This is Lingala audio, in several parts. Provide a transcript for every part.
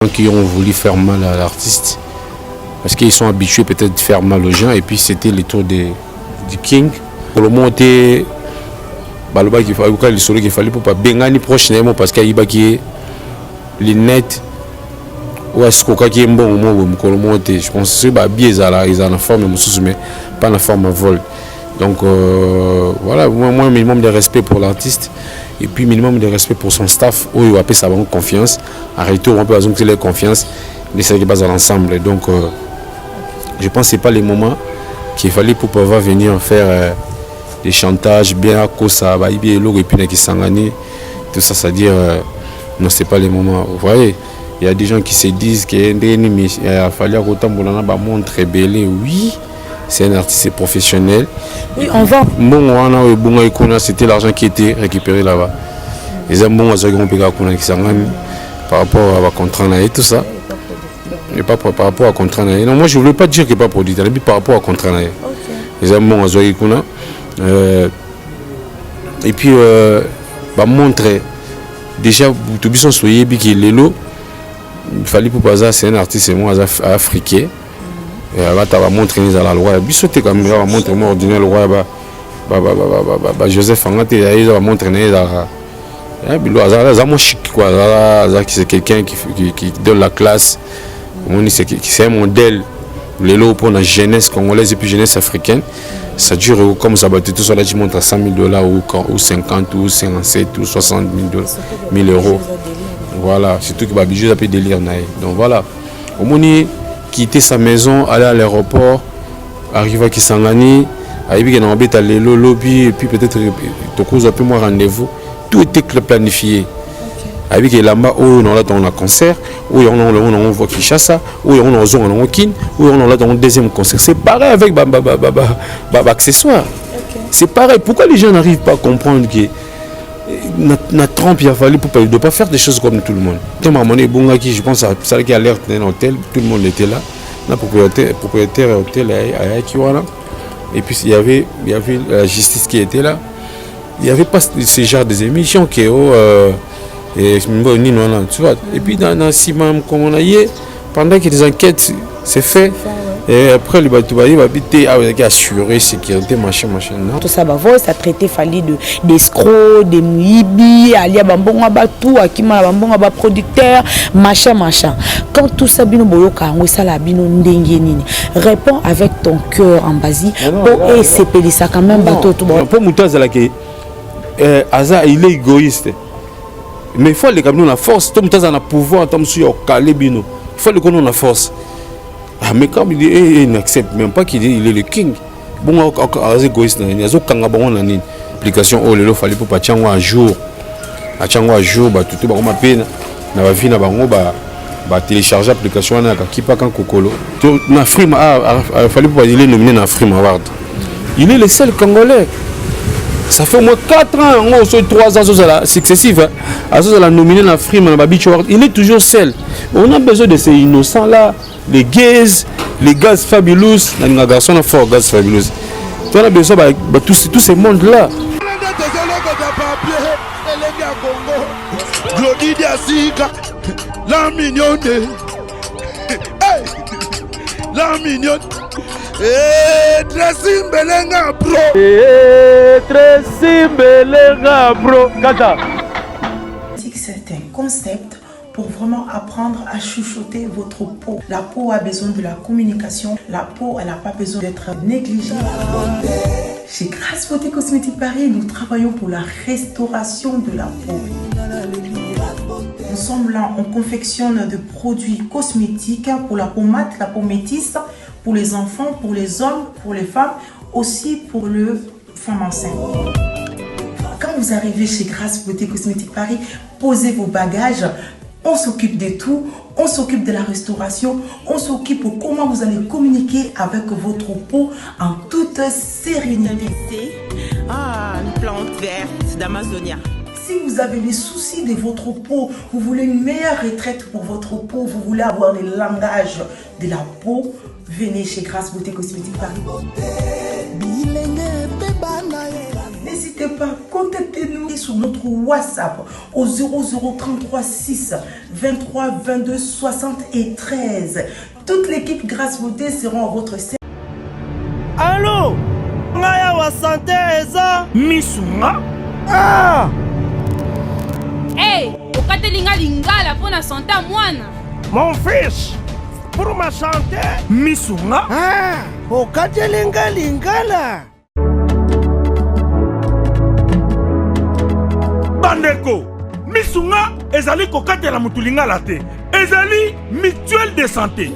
Qui ont voulu faire mal à l'artiste parce qu'ils sont habitués peut-être de faire mal aux gens et puis c'était le tour du King pour le monter baloba qui fallait le solo qu'il fallait pour pas bengani prochainement parce qu'il y a qui les nets ou est-ce qu'il y a un bon moment pour le monter je pense que c'est bien ils ont la forme mais pas la forme vol donc voilà moi minimum de respect pour l'artiste et puis minimum de respect pour son staff où il va payer sa confiance en retour on peut avoir une confiance mais c'est base à l'ensemble donc je pense que c'est pas les moments qu'il fallait pour pouvoir venir faire des chantages bien à cause ça va et puis qui s'engagent tout ça c'est-à-dire non c'est pas les moments vous voyez il y a des gens qui se disent qu'il a fallu autant pour la montre belle oui c'est un artiste professionnel. Oui, on va. Bon, c'était l'argent qui était récupéré là-bas. Les bons par rapport à la contrat et tout ça. Mais pas par rapport à contrat. Non, moi je ne voulais pas dire qu'il n'est pas produit, mais par rapport à contrat. Les bons et puis montrer déjà tout bien soyez qui il fallait pour pas c'est un artiste moi africain. Et là tu vas montrer la loi bisoté comme va montrer moi ordinaire loi Joseph Angate il va montrer c'est quelqu'un qui donne la classe c'est un modèle les lots pour la jeunesse congolaise et puis jeunesse africaine ça dure comme ça va tout ça là tu montres à $100,000 ou 50 ou 57 ou 60 000 euros voilà c'est tout qui va bijou ça délire donc voilà au moins quitter sa maison, aller à l'aéroport, arriver à Kisangani, arriver à le lobby, et puis peut-être un peu moins rendez-vous. Tout était planifié. Arriver là-bas, où on a un concert, où on voit Kinshasa, où on a un Kin, où on a un deuxième concert. C'est pareil avec accessoires. C'est pareil. Pourquoi les gens n'arrivent pas à comprendre que notre Trump, il a fallu pour ne pas faire des choses comme tout le monde. Je pense à ça qui a l'air d'un hôtel, tout le monde était là. Le propriétaire hôtel à Kiwana. Et puis il y avait la justice qui était là. Il n'y avait pas ce genre d'émissions qui tu vois. Et puis dans Simam, comme on a eu, pendant que les enquêtes c'est fait. Et après, le bateau va habiter avec assuré sécurité, machin. Tout ça, ça traité fallu d'escrocs, de mouibi, alia bambon abatou, akima bambon aba producteur, machin. Quand tout ça bino boyoka, on ça la bino ndengenini. Réponds avec ton cœur en basi. Et c'est pédé ça quand même bateau tout bon. Pour Moutaz là que Aza il est égoïste. Mais il faut les camions la force. Tout Moutaz a un pouvoir, tant sur calé bino. Il faut le connaître la force. Mais comme il n'accepte même pas qu'il est le king. Bon, à égoïste, il y a une application où il fallait pour pas un jour. À un jour, tout le monde peine. Na va vie na bango ba télécharger l'application na qui pas quand kokolo. Na Frima fallait pour il est nominé na Frima Award. Il est le seul Congolais. Ça fait au moins 4 ans, on a 3 ans successifs. On a nominé la Frima na Beach Award. Il est toujours seul. On a besoin de ces innocents là. Les gays, les gaz fabulous, les garçons fort gaz fabulous. On a besoin de tous ces mondes-là. La mignonne. La mignonne. Dressing Belenga bro. Dressing Belenga bro. Kata. C'est un concept pour vraiment apprendre à chuchoter votre peau. La peau a besoin de la communication. La peau, elle n'a pas besoin d'être négligée. Chez Grâce Beauté Cosmétique Paris, nous travaillons pour la restauration de la peau. Nous sommes là, on confectionne des produits cosmétiques pour la peau mate, la peau métisse, pour les enfants, pour les hommes, pour les femmes, aussi pour les femmes enceintes. Quand vous arrivez chez Grâce Beauté Cosmétique Paris, posez vos bagages. On s'occupe de tout, on s'occupe de la restauration, on s'occupe de comment vous allez communiquer avec votre peau en toute sérénité. Ah, une plante verte d'Amazonia. Si vous avez des soucis de votre peau, vous voulez une meilleure retraite pour votre peau, vous voulez avoir le langage de la peau, venez chez Grâce Beauté Cosmétique Paris. N'hésitez pas, contactez-nous sur notre WhatsApp au 0033 6 23 22 73. Toute l'équipe Grâce Beauté seront à votre service. Allô? Ngaya wa santé eza misunga? Ah! Hey, okatelinga lingala pour na santé mwana. Mon fils, pour ma santé, misunga? Ah! Okatelinga lingala. Bandeko, misunga ezali kokatela mutu lingala te. Ezali mutuelle de santé.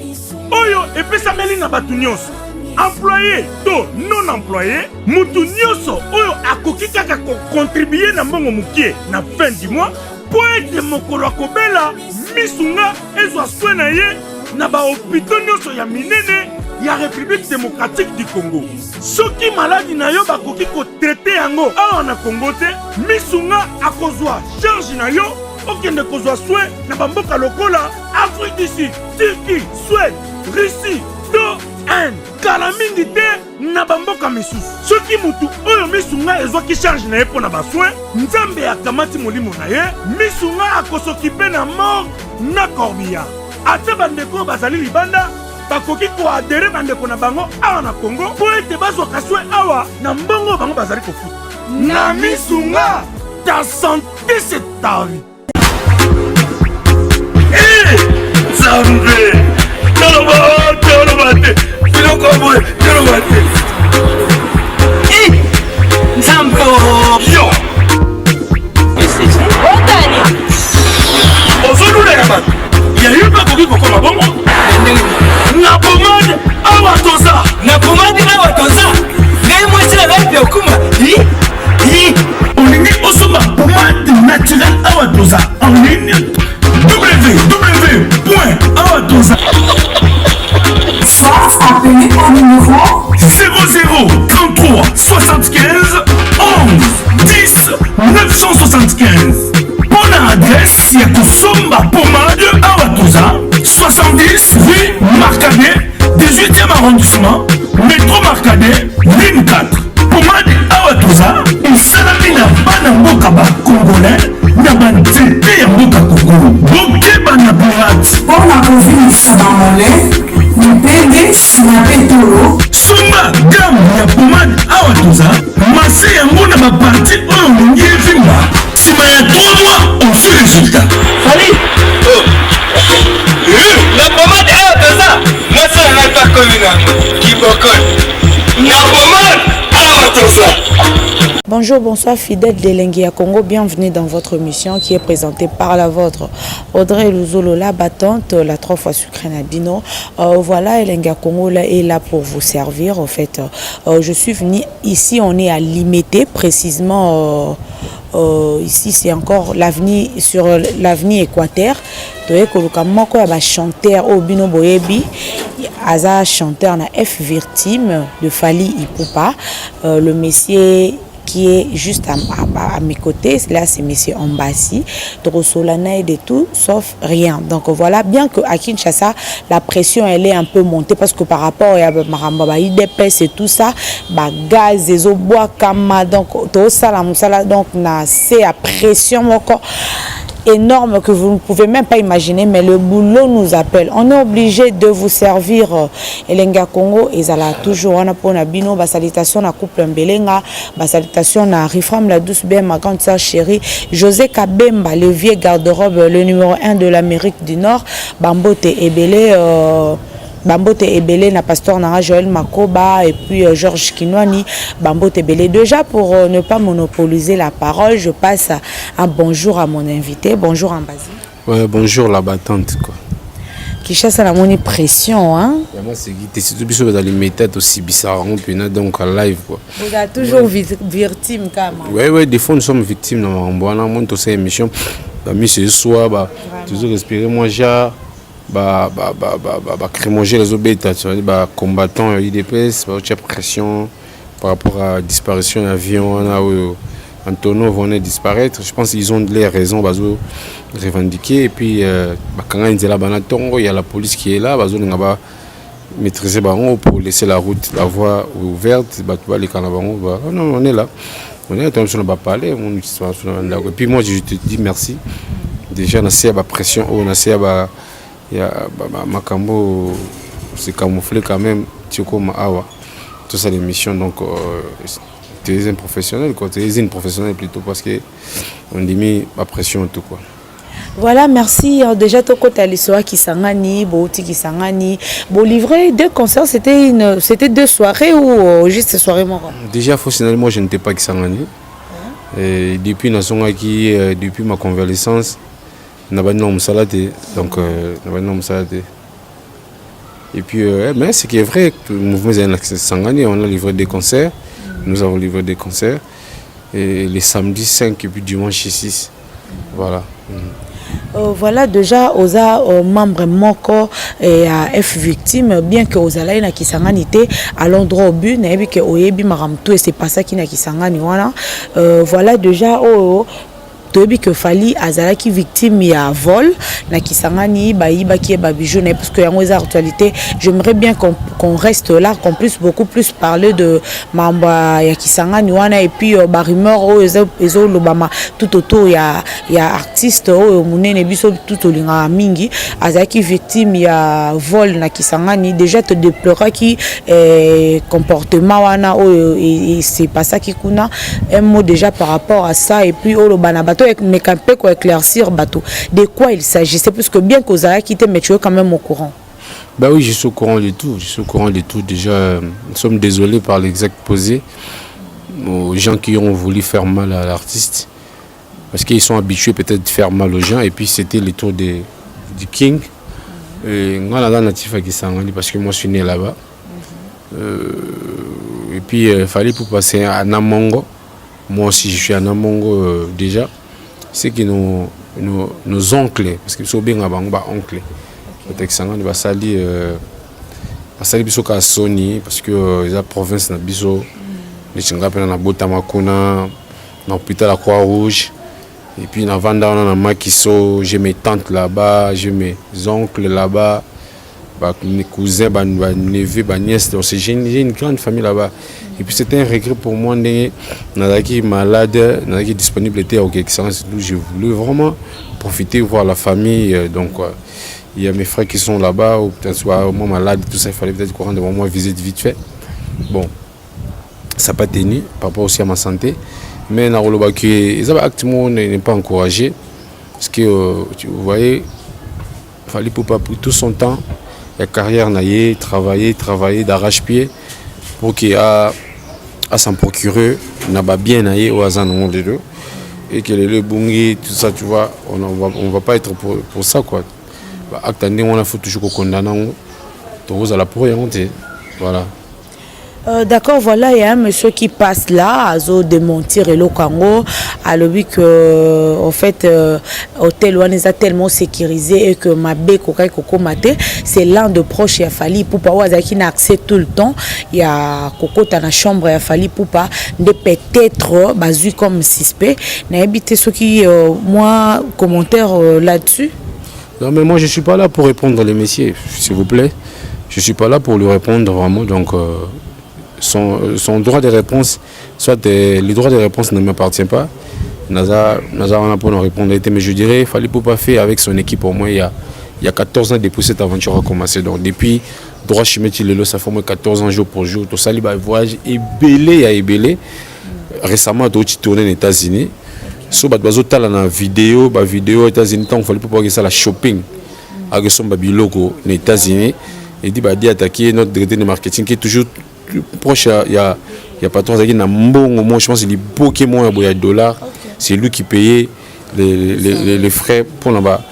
Oyo epesameli na batu nyonso. Employé to non employé, mutu nyonso oyo akoki kaka ko contribuer na mbongo mukie na fin du mois po ete mokolo akobela misunga ezwa soin na ye na ba hôpitaux nyonso ya minene ya République démocratique du Congo. Soki maladi na yo bakoki ko traiter yango awa na Congo te, misunga akozwa charge na yo okende kozwa soin na bamboka lokola Afrique du Sud, Turquie, Suède, Russie, to Inde. Kala mingi te na bamboka misusu. Soki mutu oyo misunga ezwaki charge na ye mpo na baswin, nzambe akamati molimo na ye, misunga akosokipe na mort na corbillard. Ate bandeko bazali libanda bakoki koadere bandeko na bango awa na Congo po ete bazwaka soin awa na mbongo bango bazali kofuta. Na misunga, ta santé c'est ta vie. Nzambe tolobate Filokoboy, tolobate Nzambe yo Otani Ozoluleka bato yayo bakoki kokoma bongo na pomade awa toza na pomade awa toza ngai mwasi na ngai okuma olingi osomba pomade naturelle awa toza en ligne www.awatoza. Soit appelez au numéro 00 33 75 11 10 975. Bonne adresse, Yakusomba Pomade Awatoza, 70 rue Marcadet, 18e arrondissement, métro Marcadet, ligne 4. Pomade Awatoza, et Salamina Banambokaba Congolais, Nabantete Yamboka Congo, Bokeba Naburat. pour la COVID Sabamole, Mpende Sinapetolo, Sumba gamme ya pomade Awatoza, massé yango na baparti oyo mongi evimba. Sima ya 3 mois, on fait résultat. Fali! La pomade Awatoza, moi ça n'a pas connu là. Qui bokon? La pomade Awatoza. Bonjour, bonsoir fidèles de Lengia Congo, bienvenue dans votre émission qui est présentée par la vôtre Audrey Luzolo, la battante, la 3 fois sucrée Nabino. Voilà, Lengia Congo là, est là pour vous servir. En fait, je suis venue ici, on est à Limité, précisément. Ici c'est encore l'avenue sur l'avenue Équateur. Donc moko ya ba chanteur Obino Boyebi aza chanteur na F Virtime de Fali Ipupa, le monsieur qui est juste à mes côtés, là c'est monsieur Ambassi, Drosolana et de tout, sauf rien. Donc voilà, bien que à Kinshasa, la pression elle est un peu montée parce que par rapport à Maramba, IDPS et tout ça, gaz, les bois, kama, donc tout ça, donc c'est à pression encore énorme que vous ne pouvez même pas imaginer, mais le boulot nous appelle. On est obligé de vous servir Elenga Congo et ça toujours on a pour Nabino, salutation à couple Mbelenga, salutation à Rifram la douce bien ma grande sœur chérie José Kabemba, le vieux garde-robe, le numéro 1 de l'Amérique du Nord, Bambote Ebele Bambote Ebele, na pasteur Nara Joël Makoba et puis Georges Kinwani, Bambote Ebele. Déjà pour ne pas monopoliser la parole, je passe un bonjour à mon invité. Bonjour Ambassi. Ouais, bonjour la battante quoi. Kinshasa la moni pression hein. Moi c'est qui surtout biso dans les méthodes aussi bizarres donc en live quoi. Vous êtes toujours victime quand même. Ouais des fois nous sommes victimes dans on monte aussi émission. Bah ce soir toujours respirer moi j'ai crémonger les obétas, tu vois, combattants IDPS, pression par rapport à la disparition d'un avion, Antonov venait disparaître. Je pense qu'ils ont les raisons de revendiquer. Et puis, quand il y a la police qui est là, ils va maîtriser pour laisser la route, la voie ouverte. Non, on est là. On est tombé sur le parler, et puis moi je te dis merci. Déjà on a essayé la pression, on a essayé ma cambo c'est camouflé quand même, tu comme awa. Tout ça l'émission donc tu es un professionnel quoi, tu es une professionnelle plutôt parce que on dit mis la pression tout quoi. Voilà, merci. Déjà, ton côté l'histoire qui s'engani, Bouti qui s'engani. Bon, livré deux concerts, c'était 2 soirées ou juste soirée mort? Déjà, finalement, je n'étais pas qui s'engani. Depuis depuis ma convalescence, n'a pas de nom salade, donc n'a pas de nom salade. Et puis, mais ce qui est vrai, le mouvement s'engani, on a livré des concerts. Nous avons livré des concerts. Et les samedis 5 et puis dimanche 6. Voilà. Voilà déjà aux membres moko et à F victime bien que aux alaïna qui s'anganité à l'endroit au but n'abi que oyebi maramtu et c'est pas ça qui n'a qui s'angani voilà déjà tobi que fali azala qui victime ya vol na kisangani bayiba qui est babijou parce que yango eza actualité. J'aimerais bien qu'on reste là, qu'on puisse beaucoup plus parler de mamba ya kisangani wana et puis ba rumeur ezo lobama tout autour ya artiste munene biso tout olinga mingi azala qui victime ya vol na kisangani déjà te déplorer qui comportement wana et c'est pas ça qui kuna un mot déjà par rapport à ça et puis lobana bato mais quand peut éclaircir bateau de quoi il s'agissait parce que bien qu'aux a quitté mais tu es quand même au courant. Bah oui, je suis au courant de tout, déjà nous sommes désolés par l'exact posé aux gens qui ont voulu faire mal à l'artiste parce qu'ils sont habitués peut-être de faire mal aux gens et puis c'était le tour du King et moi là natif à Kisangani parce que moi je suis né là-bas et puis il fallait pour passer à Namongo. Moi aussi je suis à Namongo déjà. C'est que nos oncles, parce que bien avant oncle, peut-être que va salir biso ka Sony parce que la province na biso les chingapena na Botamakuna na hôpital la Croix-Rouge et puis na Vanda on a Makiso, j'ai mes tantes là-bas, j'ai mes oncles là-bas, mes cousins, mes neveux, mes nièces, donc j'ai une grande famille là-bas. Et puis c'était un regret pour moi, qui malade, qui disponibilité au Québec. Je voulais vraiment profiter, voir la famille. Donc il y a mes frères qui sont là-bas, ou peut-être soit moi malade, tout ça, il fallait peut-être qu'on rende moi visite vite fait. Bon, ça n'a pas tenu, par rapport aussi à ma santé. Mais l'activement n'est pas encouragé. Parce que vous voyez, il fallait pour pas tout son temps, la carrière naïe, travailler d'arrache-pied. Pour qu'il a s'en procurer, n'a pas bien naïe au hasard dans le monde et que les bungi, tout ça, tu vois, on va pas être pour ça quoi. Attendez, on a faut toujours qu'on condamne, tout à la pour y monter, voilà. D'accord, voilà, il y a un monsieur qui passe là, à zo démentir et le Congo, à l'objet que, en fait, hôtel on est tellement sécurisé et que ma bé kokai koko maté, c'est l'un de proches il a fallu pour pas qui n'a accès tout le temps, il y a koko dans la chambre il a fallu pour pas de peut-être basu comme suspect, n'a habité ceux qui moi commentaire là-dessus. Non mais moi je suis pas là pour répondre les messieurs, s'il vous plaît, je suis pas là pour lui répondre vraiment donc. Son droit de réponse, soit les droits de réponse ne m'appartiennent pas. Naza on a pour nous répondre, mais je dirais qu'il fallait pas faire avec son équipe au moins il y a 14 ans depuis cette aventure a commencé. Donc depuis droit chimique ça fait au moins 14 ans jour pour jour. Tout ça, il voyage ébélé. Récemment, il a tourné aux États-Unis. So il y a une vidéo aux États-Unis, il fallait pas que ça la shopping avec son babiloko aux États-Unis. Il dit qu'il a attaqué notre directeur de marketing qui est toujours proche, il y a pas trop de moi je pense qu'il est beaucoup moins de dollars. C'est lui qui payait les frais pour l'achat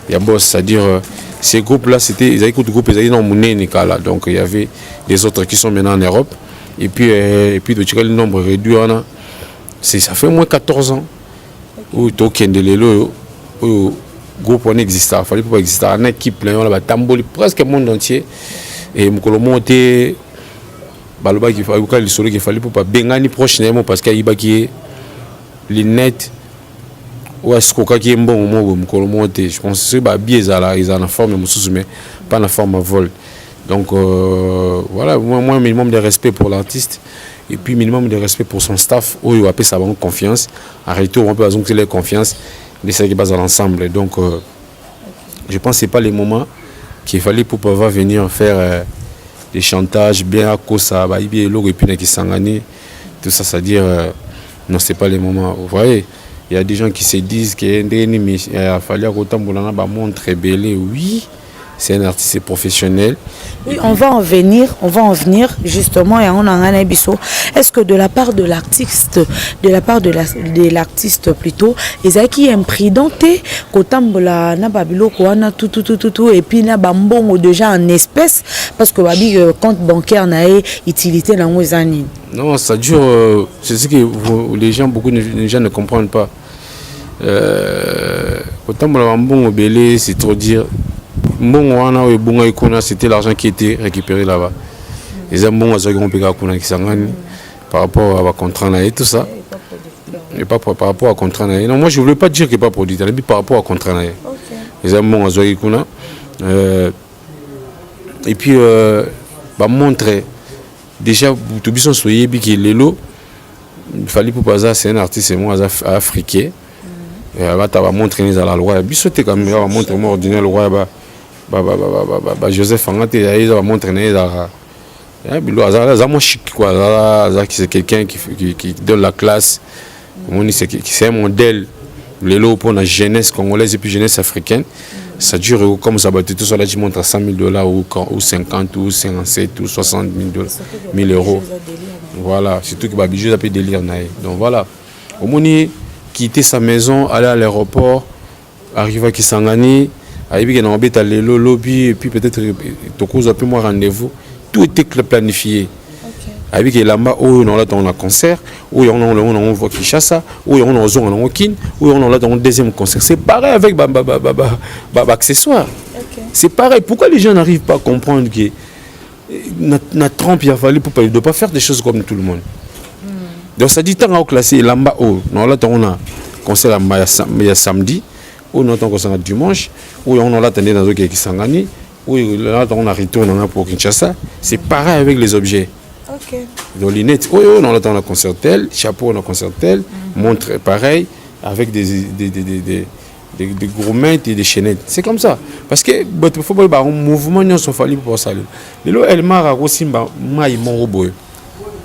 il y a boss, c'est-à-dire ces groupes là c'était ils avaient groupes ils avaient dans Nicolas donc il y avait des autres qui sont maintenant en Europe et puis de le nombre réduit ça fait au moins 14 ans où token de l'élo groupe on existe, il fallait pas exister en équipe là on a tamboli presque le monde entier. Et Mukolomo était baloba qui fallait pour pas bengani prochainement parce qu'il y a les nets ou est-ce qu'il y a un bon moment Mukolomo était je pense que c'est bien ça ils ont en forme mais pas en forme à vol donc voilà moi minimum de respect pour l'artiste et puis minimum de respect pour son staff, où il va payer sa bonne confiance. En retour, on peut avoir leur confiance, de ça qui base à l'ensemble. Donc, je pense que ce n'est pas les moments qu'il fallait pour pouvoir venir faire des chantages bien à cause ça, et puis tout ça, c'est-à-dire, non, ce n'est pas les moments. Vous voyez, il y a des gens qui se disent qu'il fallait autant montre belle, oui. C'est un artiste professionnel. Oui, on va en venir justement et on en a un biseau. Est-ce que de la part de l'artiste, de l'artiste plutôt, ils ont qui imprudente kotambola na babilo koana tout et puis na bambongo déjà en espèces parce que babi compte bancaire na utilité dans les années. Non, ça dure. C'est ce que beaucoup de gens ne comprennent pas. Kotambola bambongo belé, c'est trop dire. C'était l'argent qui était récupéré là-bas. Les ambons par rapport à contrat et tout ça. Et pas par rapport à contrat. Non, moi je ne voulais pas dire qu'il n'est pas produit, mais par rapport à contrat. Les ambons et puis montrer déjà tout bien soyez que Lelo il fallait pour pas c'est un artiste africain. Va montrer la loi. Bisoté quand même montrer moi ordinaire loi Joseph Fangate il va montrer c'est quelqu'un qui donne la classe. C'est un modèle pour la jeunesse congolaise et puis jeunesse africaine. Ça dure comme ça tout ça là tu montres à $100,000 ou 50 ou 57 ou 60 000 euros. Voilà, c'est tout qui va bijou appelé délire. Donc voilà, au moment quitter sa maison, aller à l'aéroport, arriver à Kisangani. Et puis peut-être un peu moins rendez-vous. Tout était planifié. Avec les lamba, où on a un concert, où on a Kinshasa, où on a un Kin, où on a un deuxième concert. C'est pareil avec accessoires. C'est pareil. Pourquoi les gens n'arrivent pas à comprendre que notre Trump, il a fallu pour ne pas faire des choses comme tout le monde. Donc ça dit tant à classer lamba, on a un concert il y a samedi. Où on a dimanche, où on a attendu dans qui s'engagent, où on a retourné pour Kinshasa. C'est pareil avec les objets. Donc les nets, on a un concert tel, chapeau on a concert tel, montre pareil, avec des gourmettes et des chaînettes. C'est comme ça. Parce que il faut un mouvement qui sont fallu pour ça. Mais là, elle m'a aussi maï mon robot.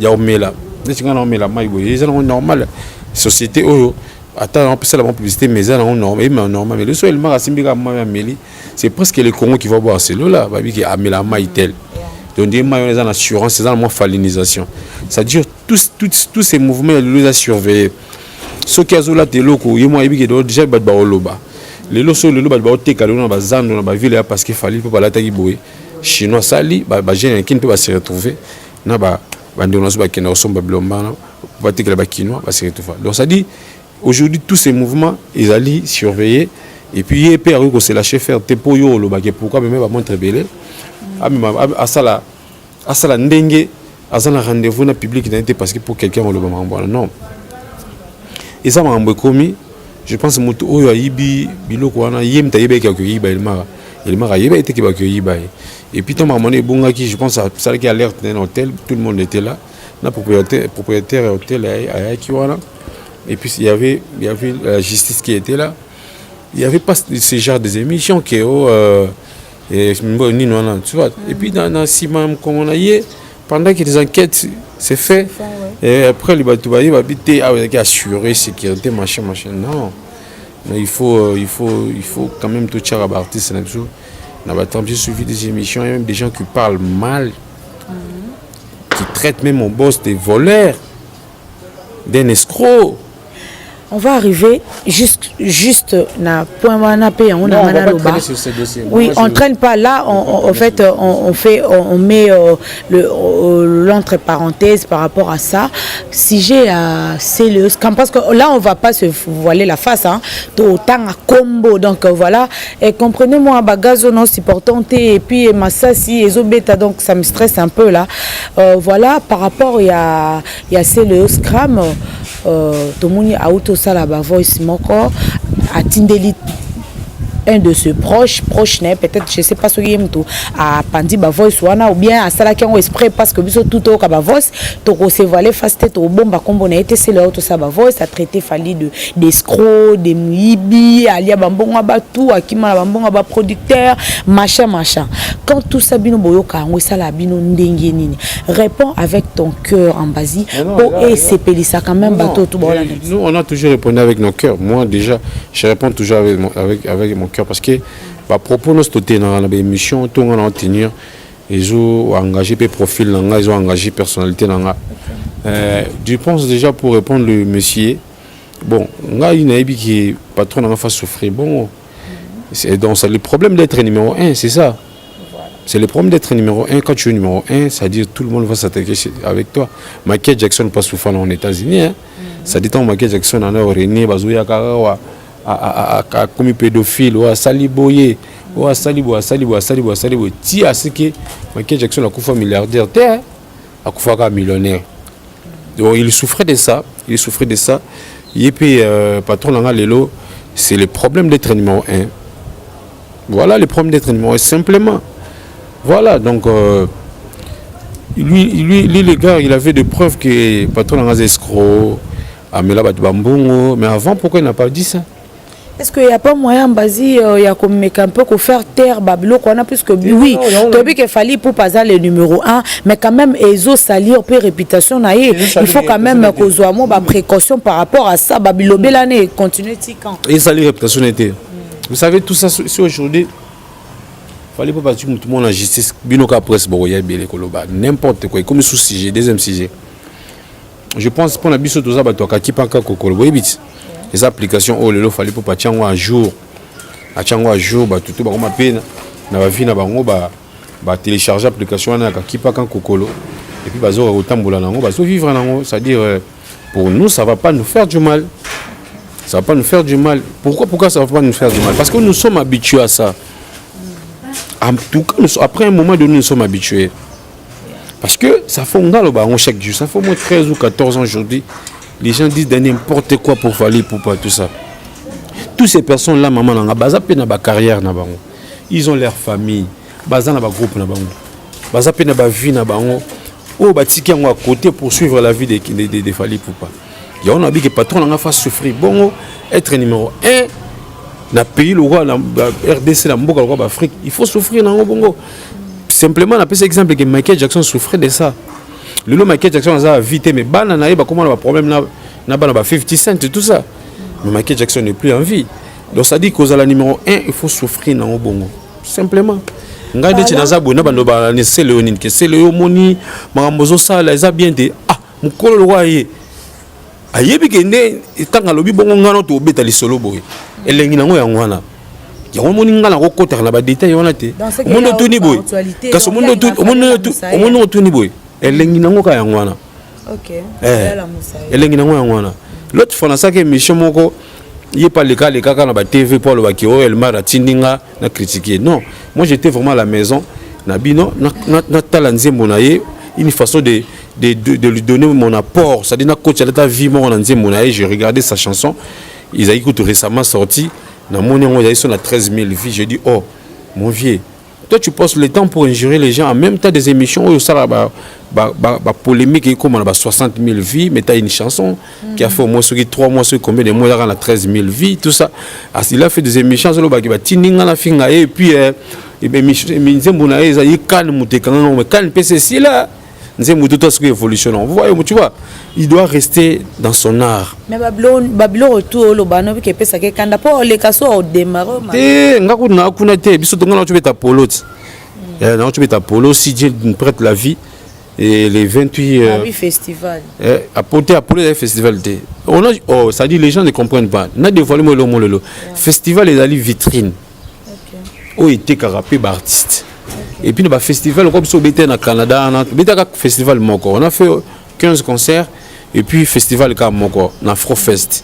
Il y a là. Les normal. Société attends, on peut faire la publicité, mais c'est normal. Mais le soir, c'est presque le Congo qui va boire celui-là. Il y a la maille telle. Donc, il y a une assurance, c'est une falinisation. Ça dure tous ces mouvements, ils les ont surveillés. Ce qui est là, c'est locaux. Il y a déjà des loba. Les locaux, les loba, ils ont des ville parce qu'il fallait pour la taille boue. Chinois, sali, les gens qui ne peuvent pas se retrouver. Donc, ça dit. Aujourd'hui, tous ces mouvements, ils allaient surveiller. Et puis, c'est la chef faire tempo yo lo bagé pourquoi même va montrer belé. À ça la ndenge, à ça la rendez-vous na public n'était parce que pour quelqu'un on le va non. Et ça m'a commis. Je pense moto oyo ayibi biloko wana yem ta yebe ki yiba il m'a yeba était ki ba yiba. Et puis tant maman bonga qui je pense ça qui alerte dans l'hôtel, tout le monde était là. La propriétaire hôtel à Kiwana. Et puis il y avait la justice qui était là. Il n'y avait pas ce genre des émissions qui tu vois. Et puis dans Simam comme on a eu, pendant que les enquêtes c'est fait, et après les batoubaïs va habiter avec assurer sécurité machin. Non, il faut quand même tout tirer à l'artiste. On a suivi des émissions, il y a même des gens qui parlent mal, qui traitent même mon boss des voleurs, d'un escroc. On va arriver juste na point manapé on a manaloba. Oui, on traîne pas là, en fait on met l'entre parenthèses par rapport à ça. Si j'ai c'est le scam parce que là on va pas se voiler la face hein. Autant à combo donc voilà et comprenez-moi bagazo non supportant et puis massasi et zobeta donc ça me stresse un peu là. Voilà par rapport il y a c'est le scam tomoni auto sala ba voice moko atindeli un de ses proches peut-être je sais pas ce qui est tout à pandi ba voice wana ou bien à sala qui ont exprès parce que biso tout au ka ba voice to ko se voiler face tête au bomba kombo na été c'est là tout ça ba voice a traité fali de d'escrocs des muibi alia bambonga ba tout akima bambonga ba producteur machin quand tout ça bino boyoka ngo sala bino ndenge nini réponds avec ton cœur en basi pour et ça quand même bateau tout bon. Nous on a toujours répondu avec nos cœurs. Moi déjà je réponds toujours avec mon cœur parce que à propos de notre émission tout on a tenir ils ont engagé des profils ils ont engagé personnalité je pense déjà pour répondre le monsieur bon on a une équipe qui patron en face souffrir bon c'est donc c'est le problème d'être numéro 1 c'est ça. C'est le problème d'être numéro 1. Quand tu es numéro 1, ça veut dire que tout le monde va s'attaquer avec toi. Michael Jackson passe souvent aux États-Unis. Hein? Ça dit que Michael Jackson en a origné, a commis pédophile, ou a saliboyé, ou a saliboyé. Si à ce que Michael Jackson a fait milliardaire, a fait millionnaire. Donc il souffrait de ça. Et puis, patron Langa Lelo, c'est le problème d'être numéro 1. Voilà le problème d'être numéro 1, simplement. Voilà, donc lui, le gars, il avait des preuves que le patron a escroc, Amela Batbambongo, mais avant, pourquoi il n'a pas dit ça? Est-ce qu'il n'y a pas moyen, Basi, il y a comme un peu qu'on faire taire Babilo, qu'on a plus que oui, qu'il fallait pour pas le numéro 1, mais quand même, ils ont sali un peu réputation, il faut quand même qu'on soit moins précaution par rapport à ça, Babilo Belané, continuer tiquant. Et sali réputation était. Vous savez, tout ça, c'est aujourd'hui. Il fallait pas partir tout le monde en justice. Binoka presse, n'importe quoi. Comme sous sujet, deuxième sujet. Je pense pour la biso tout ça, qui pas encore les applications, oh il fallait pas partir un jour. À jour, tout ma peine. Na va vie na bango télécharger l'application na qui pas quand kokolo. Et puis bazo autambola nango, bazo vivre nango, c'est-à-dire pour nous ça va pas nous faire du mal. Ça va pas nous faire du mal. Pourquoi ça va pas nous faire du mal? Parce que nous sommes habitués à ça. En tout cas, après un moment donné, nous sommes habitués. Parce que ça fait chaque jour. Ça fait au moins 13 ou 14 ans aujourd'hui. Les gens disent de n'importe quoi pour Fali, pour pas tout ça. Toutes ces personnes-là, maman, ils carrière. Ils ont leur famille. Ils ont leur groupe. Ils ont leur vie. Ils ont à côté pour suivre la vie de Fali Poupa. Il y a un habit que patron a fait souffrir. Bon, être numéro 1. Dans le pays, le roi, la RDC, l'Afrique, il faut souffrir dans le Bongo. Simplement, on a pris cet exemple que Michael Jackson souffrait de ça. Le Michael Jackson a vite, mais comment on a un problème, on a 50 Cent et tout ça. Mais Michael Jackson n'est plus en vie. Donc ça dit qu'aux la numéro 1, il faut souffrir dans le Bongo. Simplement. Regardez, c'est Léonine, c'est Léomoni, Maramozo, ça, ils ont bien dit, ah, mon col le roi est. Ayebi kende tanga lobi bongo ngano to beta li solo boy elengi nango yango wana ya omoni ngala ko kota na ba détail wana te mondo tuni boy kaso mondo tuni boy elengi nango ka yango wana OK elengi nango yango wana l'autre fois na saka émission moko il pas le cas na ba TV pour le bakiro el mara tindinga na critiquer non moi j'étais vraiment à la maison na bino na talanze monaye une façon de lui donner mon apport. C'est-à-dire que quand j'ai regardé sa chanson, ils ont écouté récemment sorti. Dans mon nom, il y a 13 000 vies. J'ai dit, oh, mon vieux, toi tu passes le temps pour injurer les gens. En même temps, des émissions où ça a polémique, comme on a 60 000 vies, mais tu as une chanson qui a fait au moins 3 mois, combien de mois, il a 13 000 vies, tout ça. Il a fait des émissions, et puis, évolution. Tu vois, il doit rester dans son art. Mais Babylone retour le bano qui peut ça que quand d'abord les cassos au démarrage. Tu mets ta polo si Dieu nous prête la vie et les 28 festival. Apporter Apollo festival. On a ça dit les gens ne comprennent pas. On a dévoilé le festival est allé vitrine. OK. Oh, il était carapé par artiste. Et puis, le festival, comme ça, au Canada, festival Moko. On a fait 15 concerts, et puis festival Moko, on a Afrofest.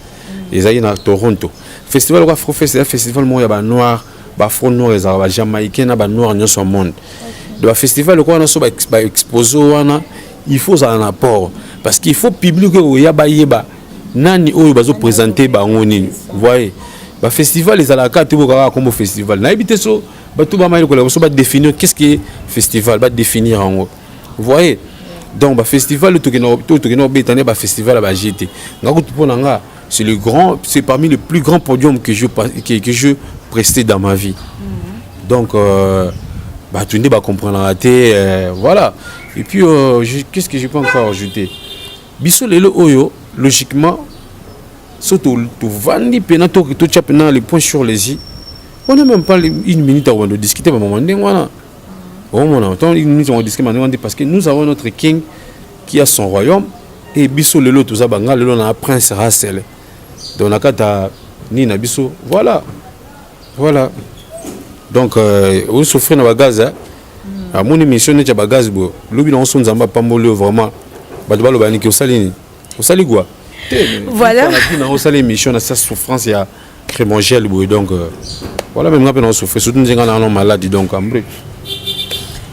Ils sont à Toronto. Festival Afrofest, c'est un festival où il y a des noirs, des afro noirs, des jamaïcains, des noirs dans le monde. Le festival, on a exposé, il faut un apport. Parce qu'il faut publier où il y a des nani où ils vont présenter, vous voyez. Bah festival les alaka tu vois comme festival. Na habité so bah tout ba maïl ko la so ba définir qu'est-ce qui est festival, ba définir en gros. Vous voyez? Donc bah festival tout que no bétané bah festival ba JT. Ngako tu ponanga c'est le grand, c'est parmi les plus grands podiums que je prestais dans ma vie. Donc bah tu ne vas comprendre la raté voilà. Et puis qu'est-ce que je peux encore ajouter? Biso lelo oyo logiquement surtout tout vandi penato que tout chapena les points sur les i. On n'a même pas une minute avant de discuter à un moment donné voilà. Au moment où une minute on va discuter parce que nous avons notre king qui a son royaume et biso lelo tout ça banga lelo na prince Russell. Donc on a kata ni na biso voilà. Voilà. Donc on souffre na bagaza. À mon émission ne bagaz bo. Lobi na on son zamba pambolio vraiment. Ba de balo ki osalini. Osali quoi? Voilà. On a salé émission na sa souffrance ya crémogel bo donc voilà même quand on souffre surtout nous on malade donc en bref.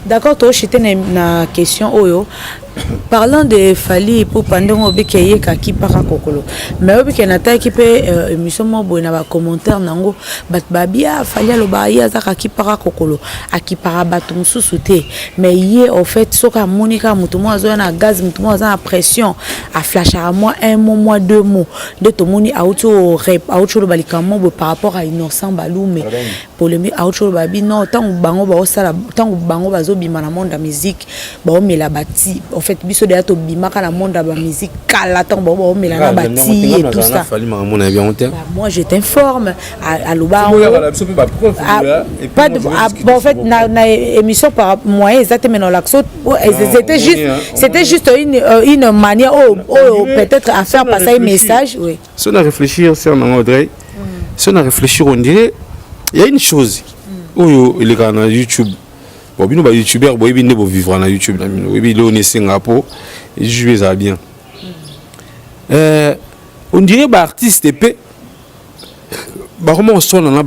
D'accord, toi j'étais na question oyo. Parlant de Fally pour pendant obikeye kaki para kokolo. Mais obike na ta équipe émission mo boina ba commentaire nango bat babia Fally aloba ya za kaki para kokolo akipara batu mususu te. Mais hier en fait soka monika mutu mo azo na gaz mutu mo azo na pression a flash à moi un mois 2 mots de to moni auto rep auto balikamo par rapport à Innocent Balume polémique auto babi non tant bango ba osala tant bango bazo bima na monde la musique ba mela bati en fait biso de to bimaka na monde la musique kala tant ba mela na bati et tout ça moi je t'informe à Luba pas de en fait na émission par moyen exactement dans l'action c'était juste une manière peut-être à faire passer un message oui si on a réfléchi c'est en Audrey si on a réfléchi on dirait il y a une chose où il est dans YouTube. Bon, nous, les youtubeurs, ils ne vivre dans YouTube. Ils sont à Singapour et ils jouent ça bien. On dirait que les artistes, comment on sonne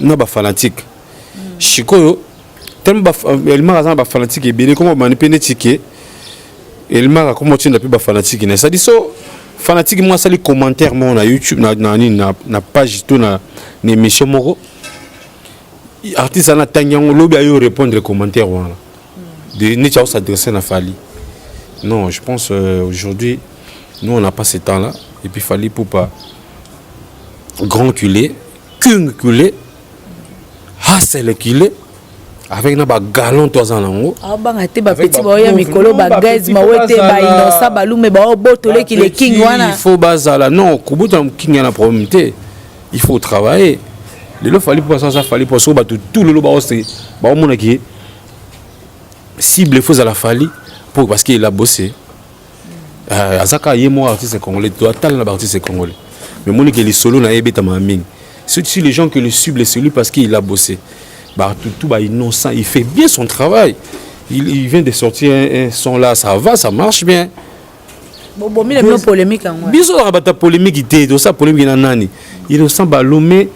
dans fanatique. Chico, tellement elle m'a fanatique et bien comment on manipule ticket. Elle m'a comment tu n'as plus fanatique. Ça dit ça. Fanatique moi ça les commentaires moi na YouTube na page tout na émission moko artiste na tanyango lobi ayo répondre les commentaires voilà de ne pas s'adresser na Fally non je pense aujourd'hui nous on n'a pas ce temps là et puis Fally pour pas grand culé culé Russell culé avec na ba galon toi en lango banga te ba petit boya mikolo ba gaz ma wete ba Innocent Balume ba botole ki le king wana il faut bazala non kubuta king na problème te il faut travailler le Fally pour ça Fally pour ça tout le ba c'est ba mona ki cible faut à la Fally pour parce qu'il a bossé azaka yemo artiste congolais toi tal na artiste congolais mais mona ki les solo na ebeta ma ming si les gens que le cible c'est lui parce qu'il a bossé. Bah, tout innocent, il fait bien son travail. Il vient de sortir un son là, ça va, ça marche bien. Bon, mais il y a une polémique. Bisous, il y a une polémique, Innocent Balume,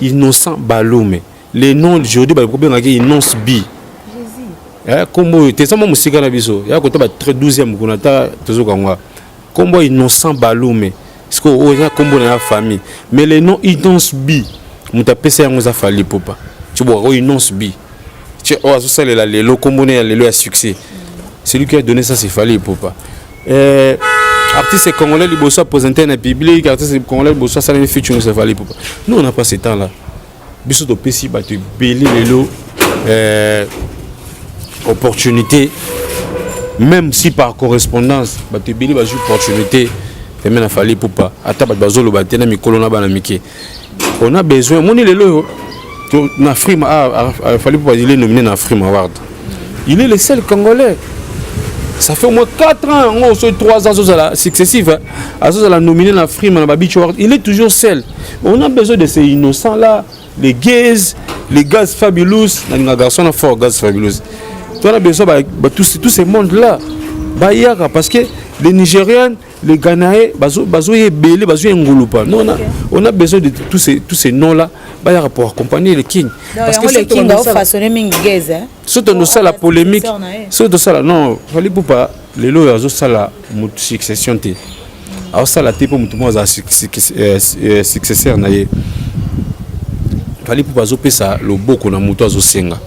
Innocent Balume. Les noms aujourd'hui, le problème est Innocent B. Comme tu es sama musique na biso, ya ko ta 12e ko na ta tozo kangwa. Comme Innocent Balume. Est-ce que o ya kombo na famille, mais les noms Innocent B, muta pesa yango za Fally popa. Tu vois, il annonce bi. Tu vois, ça c'est le locomboné, le succès. C'est lui qui a donné ça, c'est Fally Ipupa. Artiste congolais, il bosse à présenter un public. Artiste congolais, il bosse à ça, il fait une Fally Ipupa. Nous, on n'a pas ce temps-là. Bisous de PC, bah tu bélis les lots, opportunité. Même si par correspondance, bah tu bélis bah opportunité. Et même Fally Ipupa. Attends, bah bazolo bah t'es na mikolo na ba na miki. On a besoin. Mon il est là. Na Frima Fally Ipupa il est nominé na Frima Award. Il est le seul Congolais. Ça fait au moins 4 ans, on soit 3 ans successifs. À la nominé na Frima na Beach Award. Il est toujours seul. On a besoin de ces innocents là, les gays, les gaz fabulous, les garçons fort gaz fabulous. On a besoin de tous ces mondes là. Parce que les Nigériens, les Ghanéens, on a besoin de tous ces noms-là pour accompagner les kings. Parce que les kings ont façonné Minguez. Surtout dans ça la polémique. Surtout ça non, Fally Ipupa, les lois ont ça la succession. alors ça la type mutu moi successeur na ye fallait pour bazo pesa le boko na mutu azo senga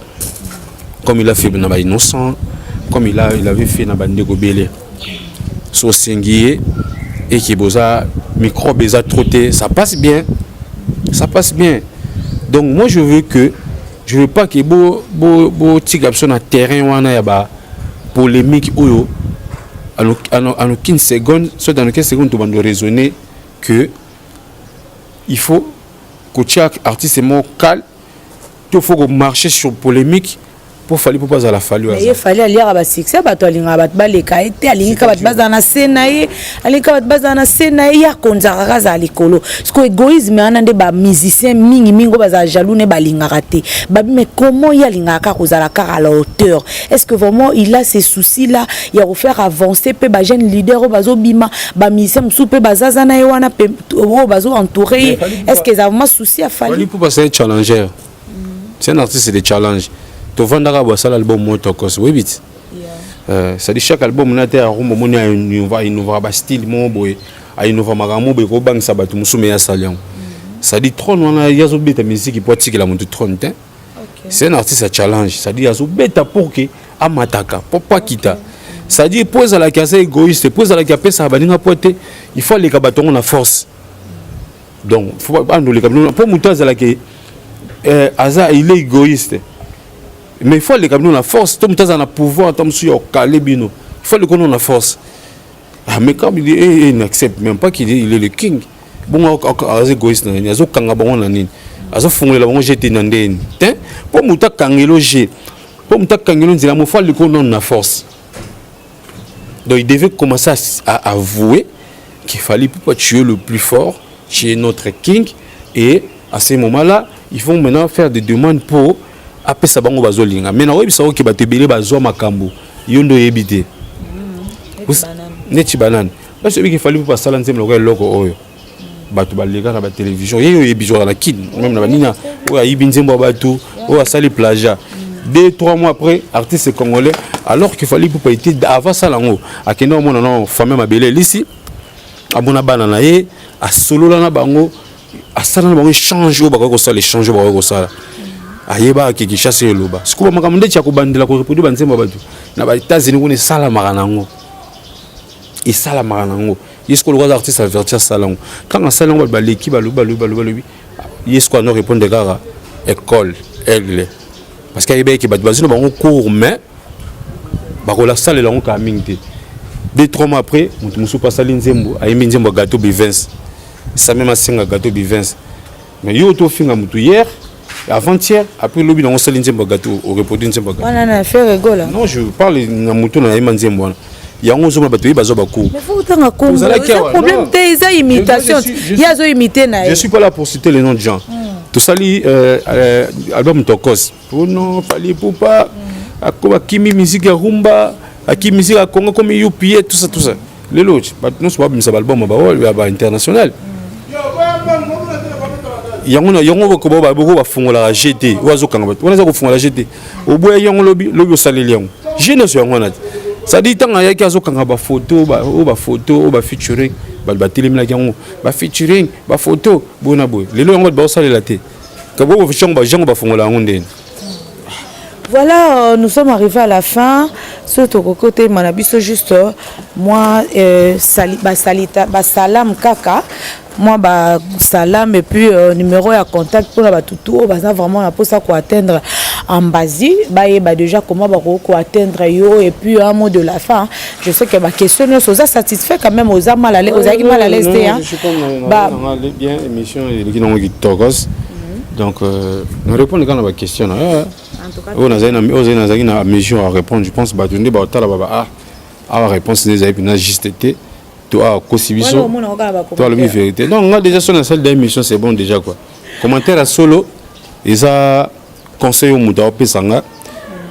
comme il a fait na ba innocent comme il avait fait na bandeko belé so sengié et qui boza microbe les a trotté, ça passe bien, donc moi je veux pas que beau tigapson à terrain wana ya ba polémique oyo en aucune seconde, soit dans aucune seconde tu vas nous raisonner que il faut que chaque artiste est moins calme, il faut marcher sur polémique pour fallait pour pas à la fallu il fallait aller à succès bato alinga bat baleka ete alinga bat bazana senaye alinga bat bazana senaye ya konzaka za likolo parce égoïsme ana nde ba musicien mingo baza jaloux ne balinga raté mais comment il alinga ka kozala ka à la hauteur est-ce que vraiment il a ces soucis là il a faire avancer pe ba jeune leader o bazo bima ba musicien musupe bazaza na wana pe o bazo entourer est-ce que ça vraiment souci à fallait pour passer challenger c'est un artiste des challenges to vandaka basala album motokos oui vite ça dit chaque album na te arumba moni innova ba style mo boy a innova makambo be ko bangisa batu musume ya salion ça dit tron wana yazo beta musique pour tikela muntu tron te c'est un artiste à challenge ça dit yazo beta pour que amataka pour pas quitter ça dit pose à la case égoïste pose à la case ça balinga pote il faut les kabatongo na force donc faut pas nous les kabatongo pour mutu à la que aza il est égoïste. Mais il faut les camions la force, tout le monde a un pouvoir, tout le monde a calé bino. Il faut les camions la force. Ah mais comme il n'accepte même pas qu'il est le king. Bon, c'est égoïste, il y a des kanga bon nanine. Azo fongé la bon jeté nandine. Hein? Pour muta kangelo je. Pour muta kangelo nzela mo faut les camions la force. Donc il devait commencer à avouer qu'il fallait pas tuer le plus fort, tuer notre king, et à ce moment-là, ils vont maintenant faire des demandes pour après ça bango bazolinga mais na oyebi sa oki batebele bazwa makambo yondo yebite neti banane parce que il fallait pas sala nzemlo ko loko oyo batu balega na ba télévision yeyo yebizo na kin même na banina oyo ayibi nzembo batu oyo asali plagiat 2-3 mois après artiste congolais alors qu'il fallait pas été avant ça lango akenda mona non famille mabele lisi abona bana na ye a solo na bango asala na bango change o bakoko sala change bakoko sala ayeba ki chasse loba sikuba makamde tya ko bandela ko reproduire banzemba batu na ba États-Unis ko ne sala maranango et sala maranango yesko le artiste avertir salon quand on salon ba l'équipe ba loba yesko no répondre gara école aigle parce qu'ayeba ki ba bazino ba cours mais ba ko la salle la on ka mingte 2-3 mois après musu pas sali nzembo ayemi nzembo gâteau bivins ça même asinga gâteau bivins mais yo to finga mutu hier avant-hier, après le bilan, on s'est dit gâteau, au reproduit un gâteau. Non, je parle de mouton à Emanzembo. Il y a 11 mois de bateau. Mais vous avez un problème, c'est imitation. Il y a des imitations. Je ne suis pas là pour citer les noms de gens. Tout ça, album Tokos. Pour non, fallait pour pas. À Kimi musique à Rumba, à Kimi musique à Congo, comme Youpi, tout ça. Les autres, nous sommes pas un album international. Yango ko ba boko ba fungola GT wazo kanga bat wana za ko fungola GT oboya yango lobi osaleli yango jeunesse yango na ça dit tanga yaki azo kanga ba photo ba featuring ba telemina yango ba featuring ba photo bona boy lelo yango ba osalela te ka bo jango ba fungola yango ndeni. Voilà, nous sommes arrivés à la fin. Surtout côté Manabiso juste moi salam kaka. Moi salam et puis numéro à contact pour la tout vraiment la poste à atteindre en Basie déjà comment atteindre yo et puis un mot de la fin je sais que ma question nous ça satisfait quand même aux mal à l'aise hein bien émission qui Togos donc nous répondons quand la question on a une mission à répondre je pense à réponse des avis juste été toi Kosibiso toi le vérité non on a déjà sur la salle d'émission c'est bon déjà quoi commentaire à solo et ça conseil au muta pesanga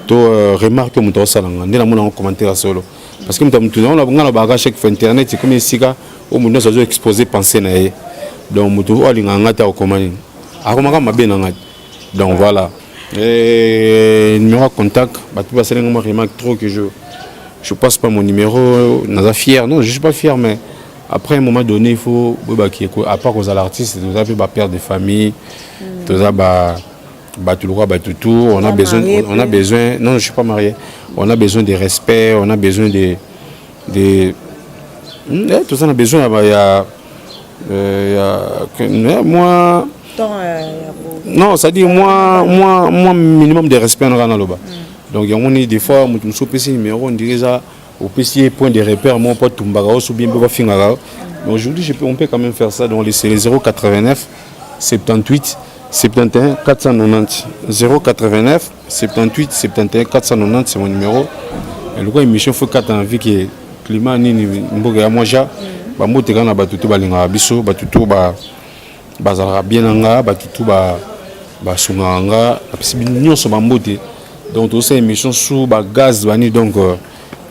to remarque au muta salanga ndela mona commentaire à solo parce que muta on a bagage chaque fois internet c'est comme sika au muta ça doit exposer penser na ye donc muta alinga ngata au komani akomaka mabe na ngati donc voilà et numéro contact ba tu passer une remarque trop que je passe pas mon numéro, naza fier, non, je suis pas fier, mais après un moment donné, il faut, à part aux artistes, nous avons des pères de famille, tout ça, on a besoin, non, je ne suis pas marié, on a besoin de respect, on a besoin de tout ça, on a besoin, moi, non, ça dit moi, minimum de respect dans le bas. Donc, on est des fois, on se numéro, on dirait ça, au PC, point de repère, mon pote Tumbaga, ou bien Boba Fingara. Mais aujourd'hui, on peut quand même faire ça. Donc, c'est les 089 78 71 490. 089 78 71 490, c'est mon numéro. Et le coup, émission faut 4 ans, vu que le climat ni mboga moja, ba mbote kana batutu balinga biso, batutu bazara bien nga, batutu ba sunga nga, parce que nyonso ba mbote. Donc, tout ça, émission sous gaz, donc,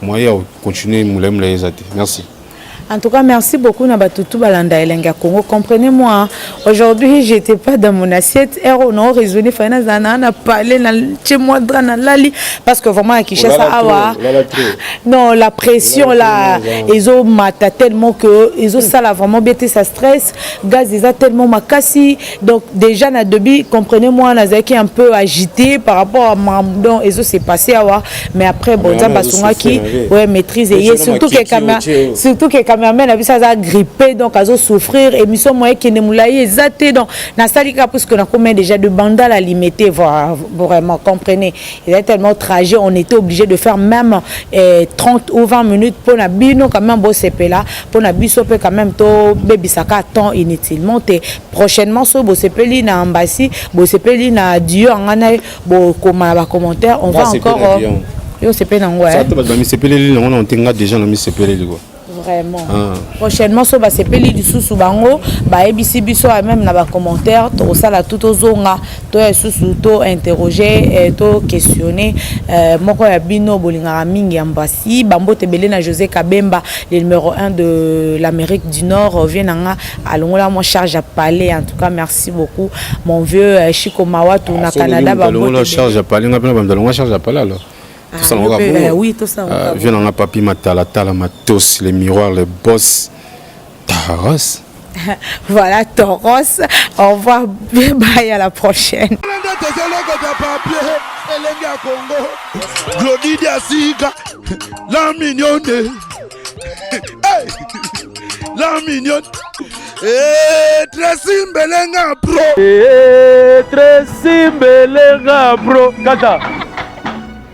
moyen de continuer les athées. Merci. En tout cas, merci beaucoup Nabatutu Balanda Elenga Congo. Comprenez-moi, aujourd'hui, je n'étais pas dans mon assiette. On a raisonné, on a parlé chez moi, parce que vraiment, à Kinshasa, non, la pression, là, ils ont maté tellement que, ils ont ça là, vraiment bien, ça stresse. Gaz, ils ont tellement makassi. Donc, déjà, na debi, comprenez-moi, on qui est un peu agité par rapport à Mamdon, ils ont s'est passé à voir. Mais après, bon, ça, Bassunga qui, ouais, maîtrise, et surtout que caméraman a vu ça grippé donc à souffrir émission moyen qui ne moulaye exacté donc na salika parce que na combien déjà de bandes à limiter vraiment comprenez il est tellement tragique on était obligé de faire même 30 ou 20 minutes pour na bino quand même beau CP là pour na biso peut quand même to baby saka temps inutilement prochainement so beau CP li na embassy beau CP li na dio ngana beau commentaire on va encore yo CP na ngwa ça to ba mi CP li on tenga déjà na mi CP li quoi. Vraiment. Prochainement, so c'est peli du sous bango, ABC biso même na ba commentaire, to ça la tout ozonga, to sous to interroger, to questionner, moko ya bino bolinga mingi ambasi, bambo tebele na José Kabemba, le numéro 1 de l'Amérique du Nord, vient nga alongola moi charge à parler. En tout cas, merci beaucoup mon vieux Chico Mawatu na Canada bambo. La charge à parler, on charge à parler alors. Tout ça, oui, tout ça. Viens dans la papi matala, matos, les miroirs, les boss. Taros. Voilà, Toros. Au revoir. Bye, à la prochaine. La mignonne. La mignonne. Tracy Mbelenga Pro. Tracy Mbelenga Pro. Kata.